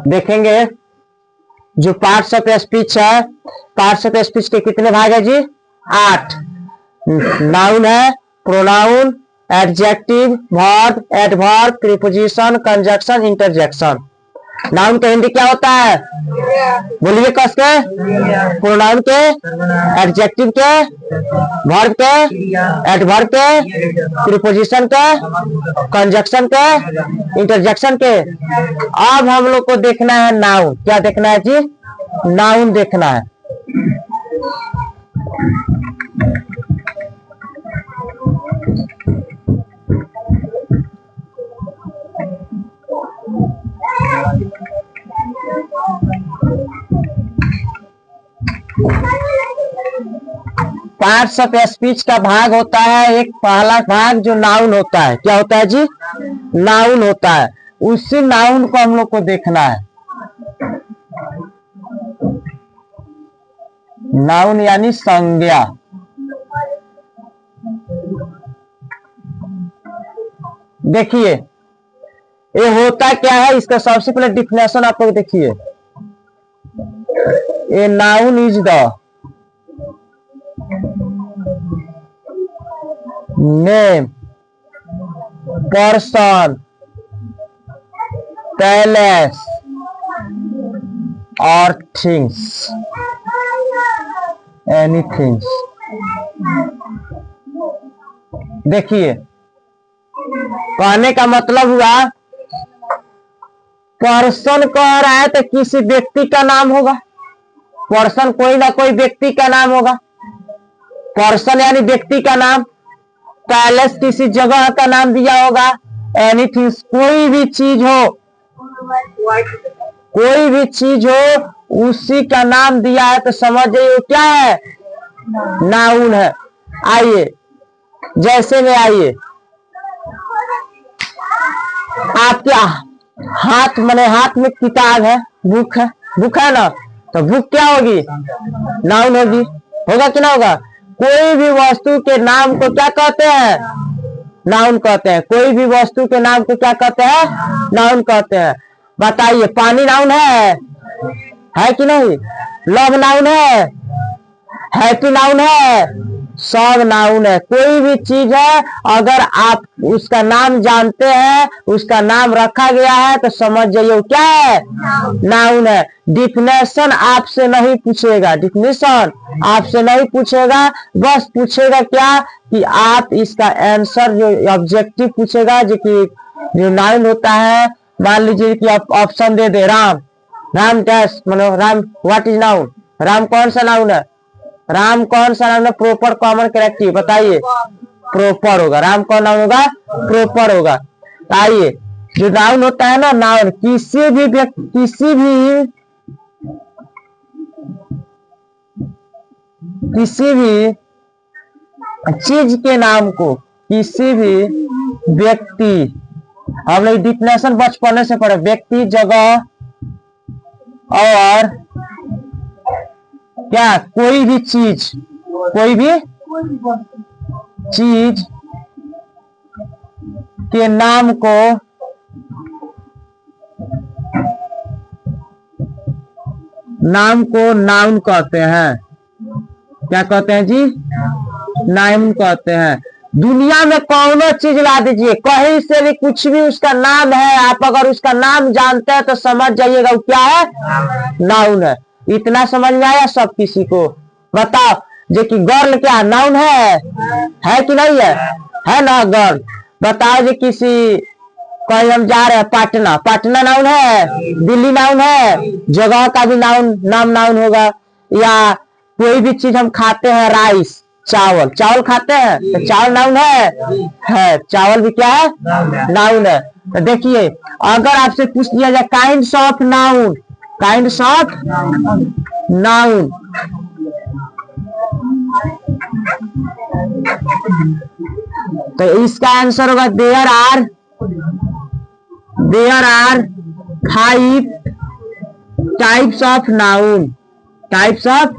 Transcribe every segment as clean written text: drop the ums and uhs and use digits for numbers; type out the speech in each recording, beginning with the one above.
देखेंगे जो parts of speech है, पार्ट्स ऑफ स्पीच के कितने भाग है जी? 8। नाउन है, pronoun, adjective, verb, adverb, preposition, conjunction, interjection. Noun का हिंदी क्या होता है? बोलिए कस के। प्रोनाउन के, एडजेक्टिव के, वर्ब के, एडवर्ब के, प्रीपोजिशन के, कंजक्शन के, इंटरजेक्शन के। अब हम लोग को देखना है नाउन। क्या देखना है जी? नाउन देखना है। पार्ट्स ऑफ स्पीच का भाग होता है एक पहला भाग जो नाउन होता है। क्या होता है जी? नाउन होता है। उसी नाउन को हम लोग को देखना है। नाउन यानी संज्ञा। देखिए ये होता क्या है, इसका सबसे पहले डिफिनेशन आप लोग देखिए। A noun is the name, person, place और थिंग्स, एनीथिंग। देखिए कहने का मतलब हुआ, पर्सन कह रहा है तो किसी व्यक्ति का नाम होगा। पर्सन कोई ना कोई व्यक्ति का नाम होगा। पर्सन यानी व्यक्ति का नाम। पैलेस किसी जगह का नाम दिया होगा। एनीथिंग कोई भी चीज हो, कोई भी चीज हो उसी का नाम दिया है तो समझ जाइए क्या है? नाउन है। आइए जैसे में आइए, आपके हाथ मने हाथ में किताब है, बुक है, बुक है ना, तो बुक क्या होगी? नाउन होगी। होगा कि ना होगा? कोई भी वस्तु के नाम को क्या कहते हैं? नाउन कहते हैं। कोई भी वस्तु के नाम को क्या कहते हैं? नाउन कहते हैं। बताइए पानी नाउन है कि नहीं? लव नाउन है, हैप्पी नाउन है, सब नाउन है। कोई भी चीज है अगर आप उसका नाम जानते हैं, उसका नाम रखा गया है तो समझ जाइए क्या है? नाउन है। डिफिनेशन आपसे नहीं पूछेगा, डिफिनेशन आपसे नहीं पूछेगा, बस पूछेगा क्या कि आप इसका आंसर जो ऑब्जेक्टिव पूछेगा, जो कि जो नाउन होता है। मान लीजिए कि आप ऑप्शन दे दे राम, राम डैश मतलब Ram, what is noun? Ram कौन सा नाउन है? राम कौन सा नाउन है? प्रॉपर कॉमन करेक्टिव बताइए। प्रॉपर होगा। राम कौन नाउन होगा? प्रॉपर होगा। आइए जो नाउन होता है ना, नाउन किसी भी व्यक्ति, किसी भी चीज के नाम को, किसी भी व्यक्ति, हम लोग डिफिनेशन बचपन से पढ़े, व्यक्ति, जगह और क्या कोई भी चीज, कोई भी चीज के नाम को नाउन कहते हैं। क्या कहते हैं जी? नाउन कहते हैं। दुनिया में कौन चीज ला दीजिए, कहीं से भी कुछ भी उसका नाम है, आप अगर उसका नाम जानते हैं तो समझ जाइएगा वो क्या है? नाउन है। इतना समझ में आया सब किसी को? बताओ जो कि गर्ल क्या नाउन है कि नहीं है? है ना गर्ल। बताओ जो किसी कहीं हम जा रहे हैं पटना, पटना नाउन है? दिल्ली नाउन है? जगह का भी नाउन होगा। या कोई भी चीज हम खाते हैं, राइस, चावल, चावल खाते हैं तो चावल नाउन है। चावल भी क्या है? नाउन है। तो देखिए अगर आपसे पूछ दिया जाए kinds of noun, kinds of noun, तो इसका आंसर होगा there are 5 types of noun. Types of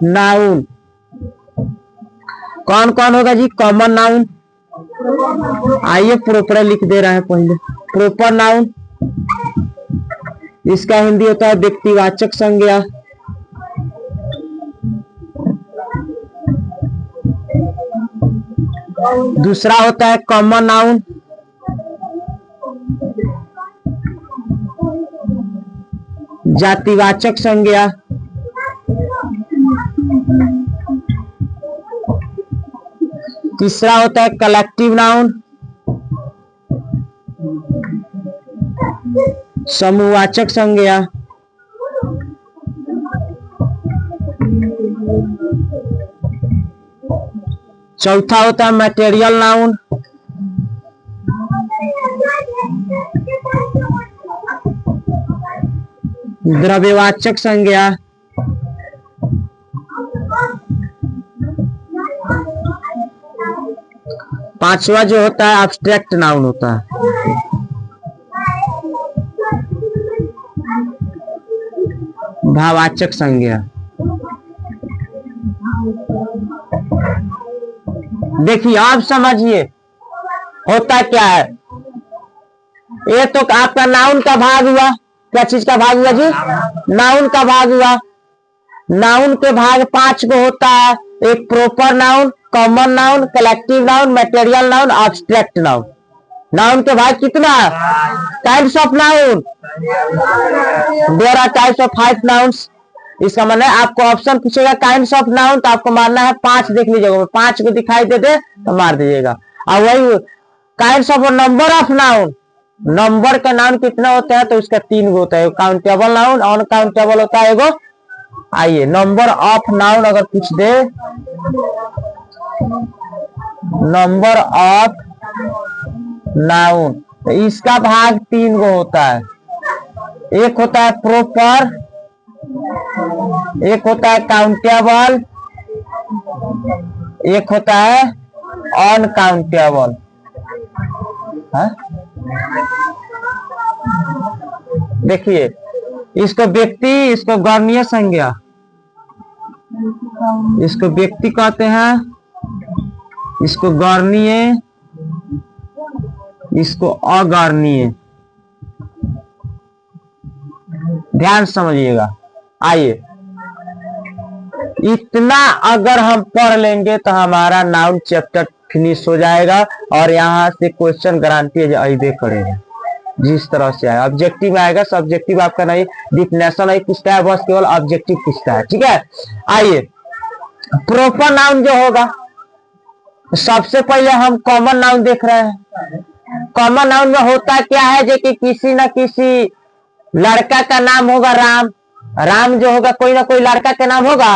noun कौन कौन होगा जी? कॉमन नाउन, आइए प्रॉपर लिख दे रहे हैं पहले। प्रॉपर नाउन, इसका हिंदी होता है व्यक्तिवाचक संज्ञा। दूसरा होता है कॉमन नाउन। जातिवाचक संज्ञा। तीसरा होता है कलेक्टिव नाउन। समूहवाचक संज्ञा। चौथा होता है मटेरियल नाउन। द्रव्यवाचक संज्ञा। पांचवा जो होता है एब्स्ट्रैक्ट नाउन होता है। भाववाचक संज्ञा। देखिए आप समझिए होता क्या है। ये तो आपका नाउन का भाग हुआ। क्या चीज का भाग हुआ जी? नाउन का भाग हुआ। नाउन के भाग 5 को होता है। एक proper noun, common noun, collective noun, material noun, abstract noun. Noun के भाग कितना? Types of noun. There are types of 5 nouns. इसका मतलब आपको ऑप्शन पूछेगा काइंड्स ऑफ नाउन, तो आपको मारना है 5 देख लीजिएगा। 5 को दिखाई दे दे तो मार दीजिएगा। और वही kinds of number of noun, number का नाउन कितना होता है तो उसका 3 गो होता है। काउंटेबल नाउन, अनकाउंटेबल होता है एगो। आइए नंबर ऑफ नाउन अगर पूछ दे, नंबर ऑफ नाउन तो इसका भाग 3 गो होता है। एक होता है प्रॉपर, एक होता है काउंटेबल, एक होता है अनकाउंटेबल। देखिए इसको व्यक्ति, इसको गणनीय संज्ञा, इसको व्यक्ति कहते हैं, इसको गणनीय, इसको अगणनीय। ध्यान समझिएगा। आइए इतना अगर हम पढ़ लेंगे तो हमारा नाउन चैप्टर फिनिश हो जाएगा और यहाँ से क्वेश्चन गारंटी है आइबे करेगा। जिस तरह से आया ऑब्जेक्टिव आएगा, सब्जेक्टिव आपका नहीं, डिफिनेशन नहीं पूछता है, बस केवल ऑब्जेक्टिव पूछता है। ठीक है। आइए प्रॉपर नाउन जो होगा, सबसे पहले हम कॉमन नाउन देख रहे हैं। कॉमन नाउन में होता क्या है जो कि किसी न किसी लड़का का नाम होगा राम। राम जो होगा कोई ना कोई लड़का का नाम होगा,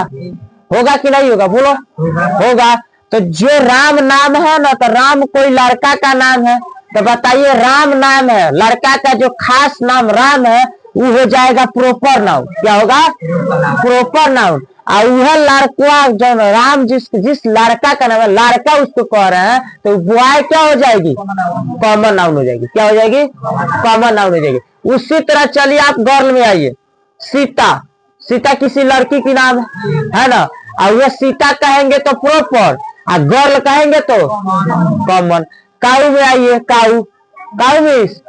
होगा कि नहीं होगा? बोलो होगा। तो जो राम नाम है ना, तो राम कोई लड़का का नाम है, तो बताइए राम नाम है, लड़का का जो खास नाम राम है वो हो जाएगा प्रॉपर नाउन। क्या होगा? Proper noun. और वह लड़का जो राम जिस लड़का का नाम है, लड़का उसको कह रहे हैं, तो बॉय क्या हो जाएगी? कॉमन नाउन हो जाएगी। क्या हो जाएगी? कॉमन नाउन हो जाएगी। उसी तरह चलिए आप गर्ल में आइए। सीता, सीता किसी लड़की की नाम है ना, और वह सीता कहेंगे तो प्रॉपर, और गर्ल कहेंगे तो कॉमन। काऊ में आइए। काऊ, काऊ मीन्स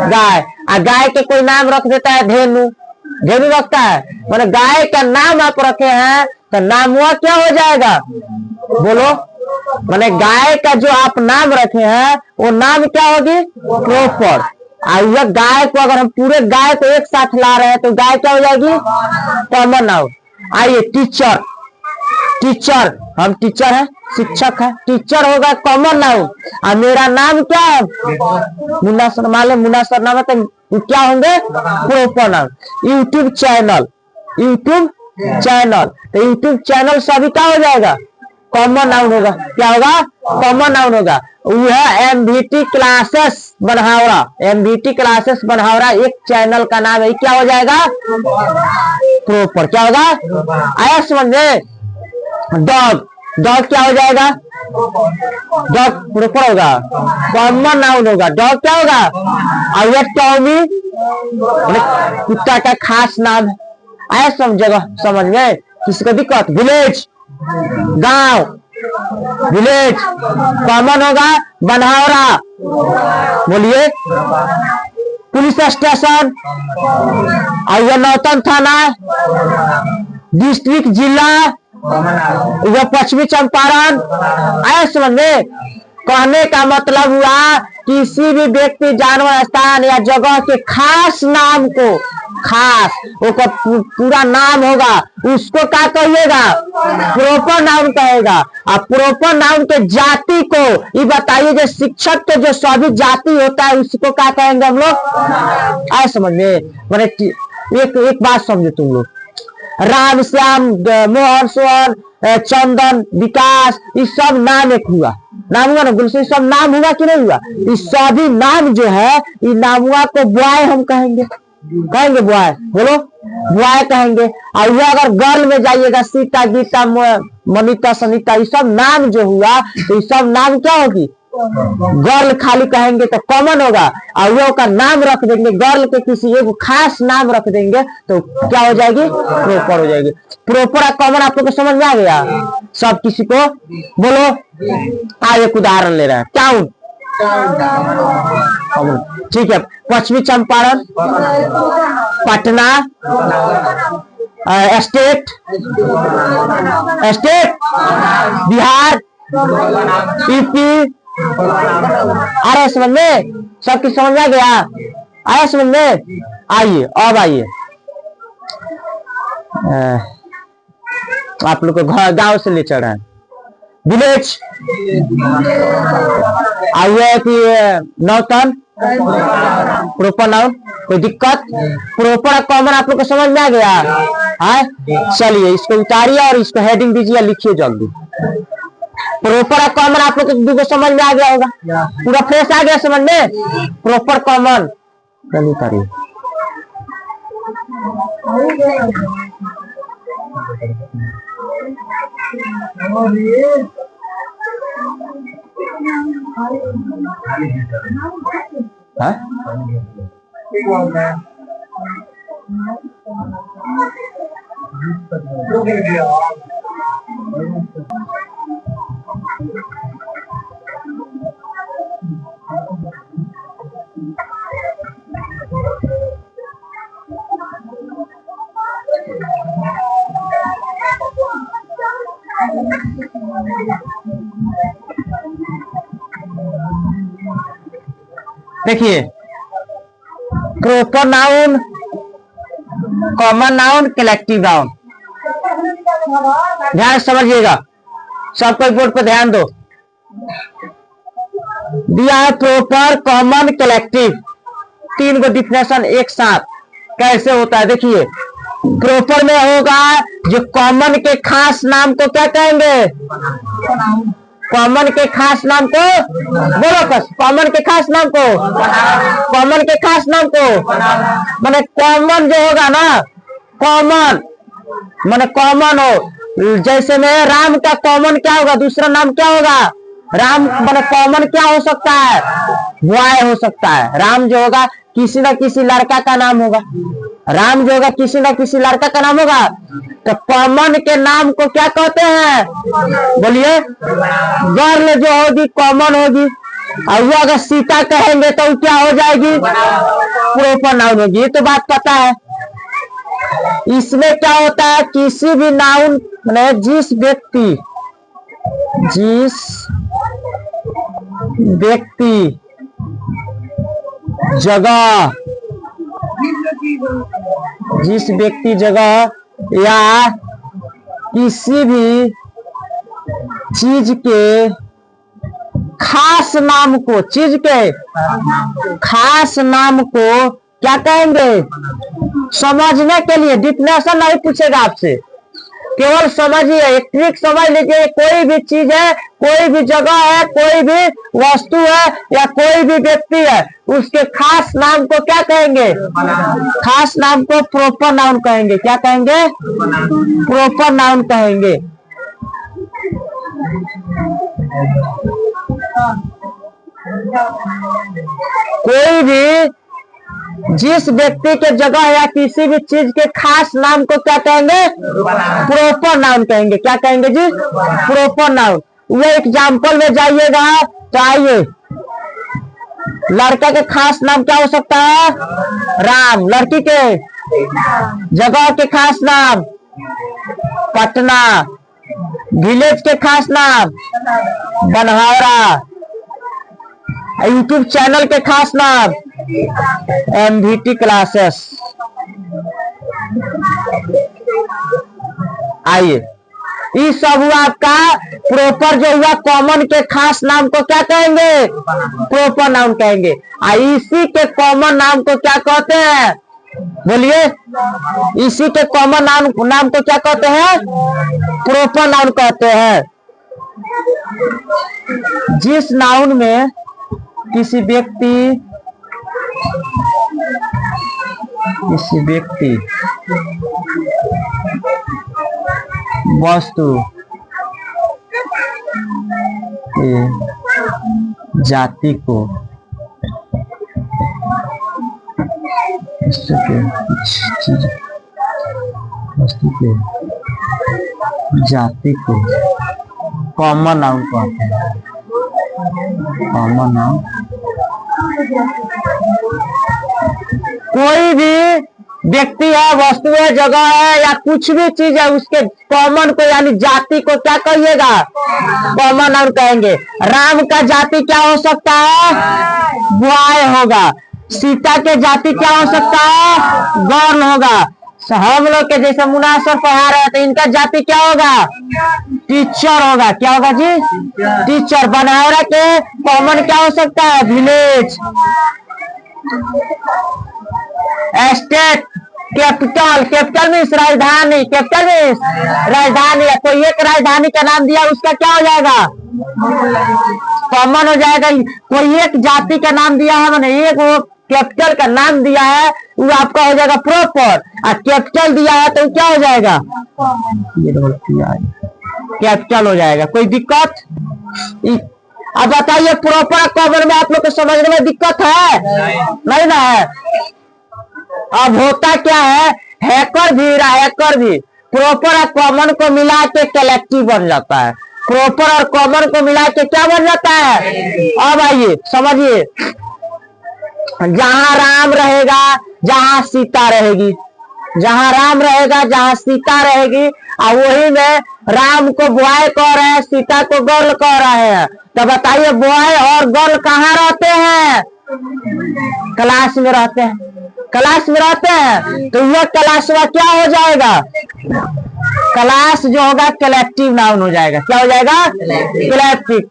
गाय, और गाय के कोई नाम रख देता है धेनु, धेनु रखता है, मतलब गाय का नाम आप रखे हैं तो नाम हुआ क्या हो जाएगा? बोलो। माने गाय का जो आप नाम रखे हैं वो नाम क्या होगी? प्रॉपर। और यह गाय को अगर हम पूरे गाय को एक साथ ला रहे हैं तो गाय क्या हो जाएगी? Common noun. आइए टीचर, टीचर हम टीचर है, शिक्षक है, टीचर होगा कॉमन नाउन। और मेरा नाम क्या है? मुन्ना सर। मान लो मुन्ना सर नाम है तो क्या होंगे? Proper noun. YouTube channel, YouTube channel, तो यूट्यूब चैनल सभी क्या हो जाएगा? कॉमन नाउन होगा। क्या होगा? कॉमन नाउन होगा। वह एमवीटी क्लासेस बनहावरा, एमवीटी क्लासेस बनहावरा एक चैनल का नाम है, क्या हो जाएगा? प्रॉपर। क्या होगा? आया समझ में? डॉग, डॉग क्या हो जाएगा? डॉग प्रॉपर होगा, कॉमन नाउन होगा। डॉग क्या होगा? और यह टॉमी कुत्ता का खास नाम है। आया सब जगह समझ में? किसी को दिक्कत? विलेज, गांव, विलेज कॉमन होगा। बनहावरा बोलिए, पुलिस स्टेशन, और नौतन थाना, डिस्ट्रिक्ट, जिला, यह पश्चिमी चंपारण। आया समझ में? कहने का मतलब हुआ किसी भी व्यक्ति, जानवर, स्थान या जगह के खास नाम को, खास वो पूरा नाम होगा, उसको क्या कहिएगा? प्रॉपर नाउन कहेगा। और प्रॉपर नाउन के जाति को ये बताइए, जो शिक्षक के जो सभी जाति होता है उसको क्या कहेंगे हम लोग? आए समझ में? मैंने एक बात समझो तुम लोग, राम, श्याम, मोहन, सोहन, चंदन, विकास, ये सब नाम एक हुआ, नाम हुआ ना? बोलो, सब नाम हुआ कि नहीं हुआ? ये सभी नाम जो है, ये नाम हुआ को बॉय हम कहेंगे, कहेंगे बॉय, बोलो बॉय कहेंगे। और वो अगर गर्ल में जाइएगा, सीता, गीता, मनीता, सनीता, ये सब नाम जो हुआ, तो ये सब नाम क्या होगी? गर्ल खाली कहेंगे तो कॉमन होगा, और वो का नाम रख देंगे, गर्ल के किसी एक खास नाम रख देंगे तो क्या हो जाएगी? प्रॉपर हो जाएगी। प्रॉपर और कॉमन आप लोग को समझ में आ गया? सब किसी को बोलो। आज एक उदाहरण ले रहे हैं, टाउन, ठीक है, पश्चिमी चंपारण, पटना, स्टेट, बिहार, यूपी। आ रहा समझ में? सबकी समझ में आ गया? आया समझ में? आइए अब आइए, आप लोग को गांव से ले चल रहे हैं, विलेज। आइए कि नौतन, प्रॉपर नाउन, कोई दिक्कत? प्रॉपर कॉमन आप लोग को समझ में आ गया? है, चलिए इसको उतारिए और इसको हेडिंग दीजिए, लिखिए जल्दी। प्रॉपर कॉमन आप लोग को समझ में आ गया होगा, पूरा फ्रेश आ गया समझ में? प्रॉपर कॉमन जल्दी उतारिए। देखिए, proper noun, common noun, collective noun, ध्यान समझिएगा, सब कोई बोर्ड पर ध्यान दो। दिया है प्रॉपर, कॉमन, कलेक्टिव, तीन को डिफिनेशन एक साथ कैसे होता है। देखिए, प्रॉपर में होगा जो कॉमन के खास नाम को क्या कहेंगे? कॉमन के खास नाम को बोलो, बस कॉमन के खास नाम को, कॉमन के खास नाम को, माने कॉमन जो होगा ना, कॉमन माने कॉमन हो। जैसे में राम का कॉमन क्या होगा? दूसरा नाम क्या होगा? राम माने कॉमन क्या हो सकता है? बॉय हो सकता है। राम जो होगा किसी न किसी लड़का का नाम होगा, राम जो होगा किसी न किसी लड़का का नाम होगा। तो कॉमन के नाम को क्या कहते हैं? बोलिए। गर्ल जो होगी कॉमन होगी, और वो अगर सीता कहेंगे तो वो क्या हो जाएगी? प्रॉपर नाउन होगी। ये तो बात पता है। इसमें क्या होता है? किसी भी नाउन मैंने जिस व्यक्ति जगह, जिस व्यक्ति जगह या किसी भी चीज के खास नाम को, चीज के खास नाम को क्या कहेंगे? समझने के लिए डिफिनेशन नहीं पूछेगा आपसे, केवल समझिए, एक ट्रिक समझ लीजिए। कोई भी चीज है, कोई भी जगह है, कोई भी वस्तु है या कोई भी व्यक्ति है, उसके खास नाम को क्या कहेंगे? खास नाम को प्रॉपर नाउन कहेंगे। क्या कहेंगे? प्रॉपर नाउन कहेंगे। कोई भी जिस व्यक्ति के जगह या किसी भी चीज के खास नाम को क्या कहेंगे? प्रॉपर नाउन कहेंगे। क्या कहेंगे जी? Proper noun. वो एग्जाम्पल में जाइएगा तो आइए, लड़का के खास नाम क्या हो सकता है? राम। लड़की के जगह के खास नाम? पटना। विलेज के खास नाम? बनहावरा। यूट्यूब चैनल के खास नाम? MVT classes. आइए, ये सब हुआ आपका प्रॉपर जो हुआ कॉमन के खास नाम को क्या कहेंगे? प्रॉपर नाउन कहेंगे। इसी के कॉमन नाम को क्या कहते हैं? बोलिए, इसी के कॉमन नाम को क्या कहते हैं? प्रॉपर नाउन कहते हैं। जिस नाउन में किसी व्यक्ति वस्तु के जाति को कॉमन नाउन कहते हैं। कॉमन नाउन कोई भी व्यक्ति है, वस्तु है, जगह है या कुछ भी चीज है, उसके कॉमन को यानी जाति को क्या कहिएगा? कॉमन नाउन कहेंगे। राम का जाति क्या हो सकता है? बॉय होगा। सीता के जाति क्या हो सकता है? गर्ल होगा। हम लोग के जैसे मुनासर पढ़ा रहे हैं तो इनका जाति क्या होगा? टीचर होगा। क्या होगा जी? टीचर। बनहावरा के कॉमन क्या हो सकता है? विलेज। एस्टेट। कैपिटल मीन्स राजधानी। कैपिटल मीन्स राजधानी। कोई एक राजधानी का नाम दिया, उसका क्या हो जाएगा? कॉमन हो जाएगा। कोई एक जाति का नाम दिया है, मैंने एक वो कैपिटल का नाम दिया है, वो आपका हो जाएगा प्रॉपर। और कैपिटल दिया है तो क्या हो जाएगा? कैपिटल हो जाएगा। कोई दिक्कत? अब बताइए, प्रॉपर कॉमन में आप लोग को समझने में दिक्कत है? नहीं ना है। अब होता क्या है, हैकर भी प्रॉपर और कॉमन को मिला के कलेक्टिव बन जाता है। प्रॉपर और कॉमन को मिला के क्या बन जाता है? अब आइए समझिए, जहां राम रहेगा, जहां सीता रहेगी। जहां राम रहेगा, जहां सीता रहेगी, और वही में राम को बॉय कह रहे हैं, सीता को गर्ल कह रहे हैं। तो बताइए, बॉय और गर्ल कहाँ रहते हैं? क्लास में रहते हैं। क्लास में रहते हैं तो यह क्लास में क्या हो जाएगा? क्लास जो होगा कलेक्टिव नाउन हो जाएगा। क्या हो जाएगा?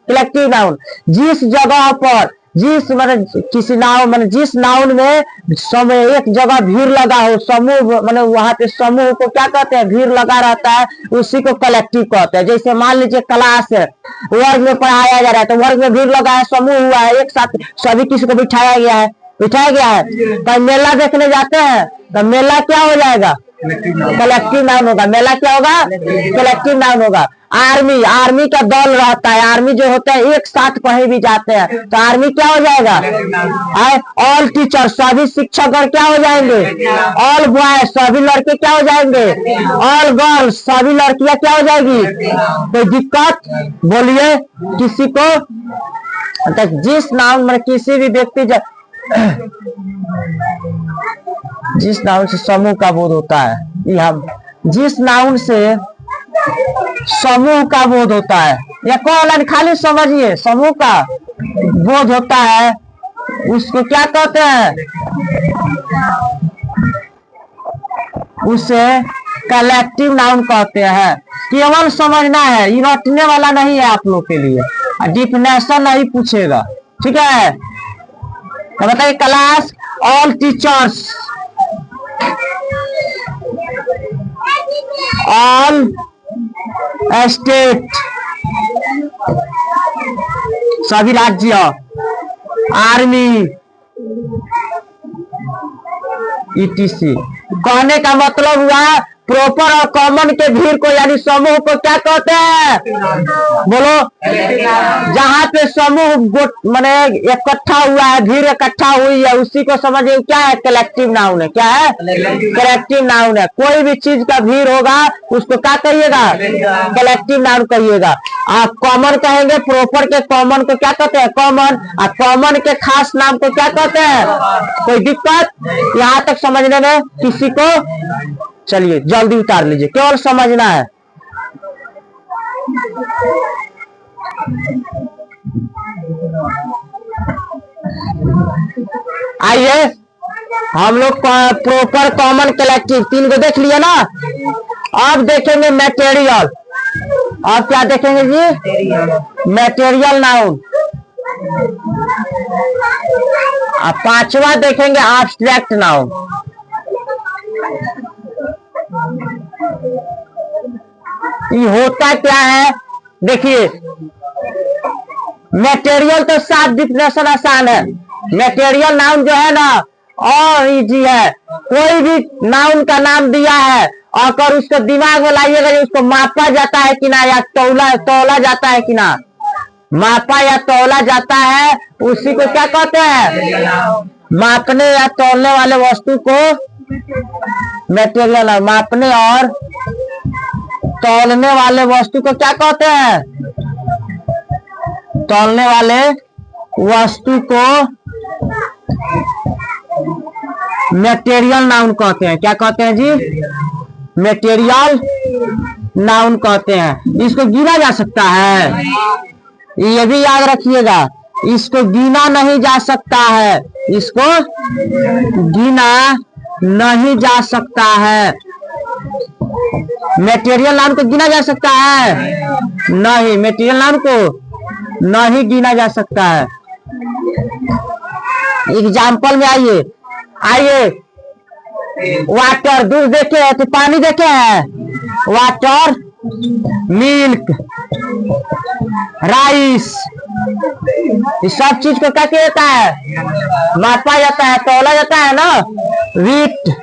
Collective noun. जिस जगह पर जिस नाउन में समय एक जगह भीड़ लगा हो, समूह वहां पे समूह को क्या कहते हैं? भीड़ लगा रहता है, उसी को कलेक्टिव कहते हैं। जैसे मान लीजिए क्लास है, वर्ग में पढ़ाया जा रहा है, तो वर्ग में भीड़ लगा है, समूह हुआ है, एक साथ सभी किसी को बिठाया गया है। तो मेला देखने जाते हैं तो मेला क्या हो जाएगा? कलेक्टिव नाउन होगा। मेला क्या होगा? कलेक्टिव नाउन होगा। आर्मी का दल रहता है, आर्मी जो होता है एक साथ कहीं भी जाते हैं तो आर्मी क्या हो जाएगा? ऑल टीचर, सभी शिक्षकगण क्या हो जाएंगे? ऑल बॉय, सभी लड़के क्या हो जाएंगे? ऑल गर्ल्स, सभी लड़कियां क्या हो जाएगी? कोई दिक्कत? बोलिए किसी को। जिस नाउन में किसी भी व्यक्ति जिस नाउन से समूह का बोध होता है, जिस नाउन से समूह का बोध होता है, या कौन खाली समझिए, समूह का बोध होता है, उसको क्या कहते हैं? उसे कलेक्टिव नाउन कहते हैं। केवल समझना है, ये रटने वाला नहीं है आप लोग के लिए, डिफिनेशन नहीं पूछेगा, ठीक है? तो बताइए, class, all teachers, all state, सभी राज्य, आर्मी, ETC। कहने का मतलब हुआ प्रॉपर और कॉमन के भीड़ को यानी समूह को क्या कहते हैं? बोलो। जहाँ पे समूह माने इकट्ठा हुआ है, भीड़ इकट्ठा हुई है, उसी को समझिए क्या है? कलेक्टिव नाउन है। क्या है? कलेक्टिव नाउन है। कोई भी चीज का भीड़ होगा उसको क्या कहिएगा? कलेक्टिव नाउन कहिएगा। आप कॉमन कहेंगे, प्रॉपर के कॉमन को क्या कहते हैं? कॉमन। और कॉमन के खास नाम को क्या कहते हैं? कोई दिक्कत यहाँ तक समझने में किसी को? चलिए जल्दी उतार लीजिए, केवल समझना है। आइए हम लोग प्रॉपर कॉमन कलेक्टिव 3 को देख लिया ना। अब देखेंगे मटेरियल। अब क्या देखेंगे जी? Material noun. अब 5वां देखेंगे एब्स्ट्रैक्ट नाउन। ये होता क्या है देखिए। मटेरियल तो साफ डिफिनेशन आसान है। मटेरियल नाउन जो है ना और इजी है। कोई भी नाउन का नाम दिया है और उसको दिमाग में लाइएगा, उसको मापा जाता है कि ना, या तौला जाता है कि ना। मापा या तौला जाता है, उसी को क्या कहते हैं? मापने या तौलने वाले वस्तु को मटेरियल। मापने और तौलने वाले वस्तु को क्या कहते हैं? तौलने वाले वस्तु को मटेरियल नाउन कहते हैं। क्या कहते हैं जी? मटेरियल नाउन कहते हैं। इसको गिना जा सकता है, ये भी याद रखिएगा। इसको गिना नहीं जा सकता है। इसको गिना नहीं जा सकता है। मटेरियल नाउन को गिना जा सकता है? नहीं, मटेरियल नाउन को नहीं गिना जा सकता है। एग्जाम्पल में आइए। वाटर, दूध देखे हैं तो पानी देखे हैं? वाटर, मिल्क, राइस, इस सब चीज को क्या किया जाता है? मापा जाता है, तौला जाता है ना। व्हीट,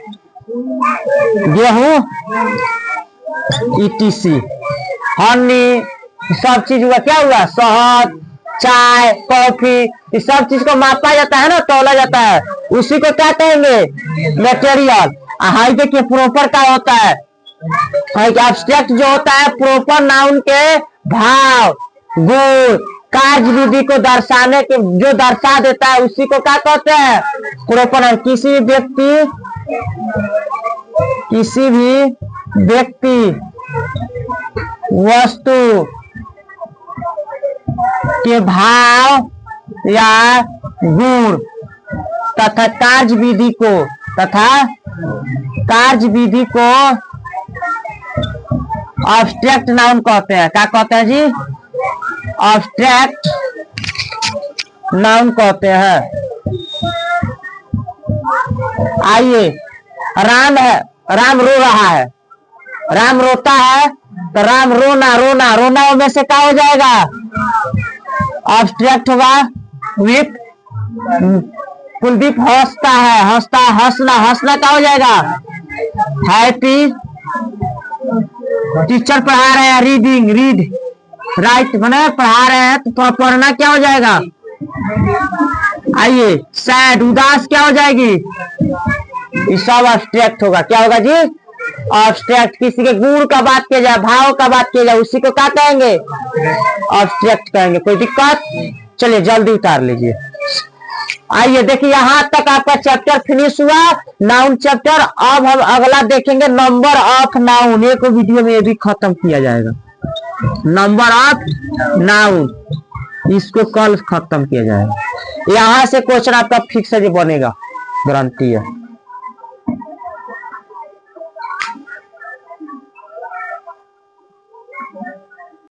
गेहूं, ETC, हनी, सब चीज हुआ। क्या हुआ? शहद, चाय, कॉफी, इस सब चीज को मापा जाता है ना, तौला जाता है। उसी को क्या कहेंगे? मटेरियल। हाई देखिए प्रॉपर क्या होता है? एब्स्ट्रैक्ट जो होता है प्रॉपर नाउन के भाव, गुण, कार्य विधि को दर्शाने के जो दर्शा देता है उसी को क्या कहते हैं? प्रॉपर। किसी भी व्यक्ति वस्तु के भाव या गुण तथा कार्य विधि को एब्स्ट्रैक्ट नाउन कहते हैं। क्या कहते हैं जी? एब्स्ट्रैक्ट नाउन कहते हैं। आइए, राम है, राम रो रहा है, राम रोता है तो राम रोना में से क्या हो जाएगा? एब्स्ट्रैक्ट होगा विथ। कुलदीप हंसता है, हंसना क्या हो जाएगा? हैप्पी। टीचर पढ़ा रहे हैं, रीड, राइट मैंने पढ़ा रहे हैं तो पढ़ना क्या हो जाएगा? आइए, सैड, उदास क्या हो जाएगी? ये सब एब्स्ट्रैक्ट होगा। क्या होगा जी? एब्स्ट्रैक्ट। किसी के गुण का बात किया जाए, भाव का बात किया जाए, उसी को क्या कहेंगे? एब्स्ट्रैक्ट कहेंगे। कोई दिक्कत? चलिए जल्दी उतार लीजिए। आइए देखिए, यहाँ तक आपका चैप्टर फिनिश हुआ, नाउन चैप्टर। अब हम अगला देखेंगे नंबर ऑफ नाउन। एक वीडियो में ये भी खत्म किया जाएगा। नंबर ऑफ नाउन, इसको कल खत्म किया जाएगा। यहाँ से क्वेश्चन आपका फिक्स बनेगा, गारंटी है।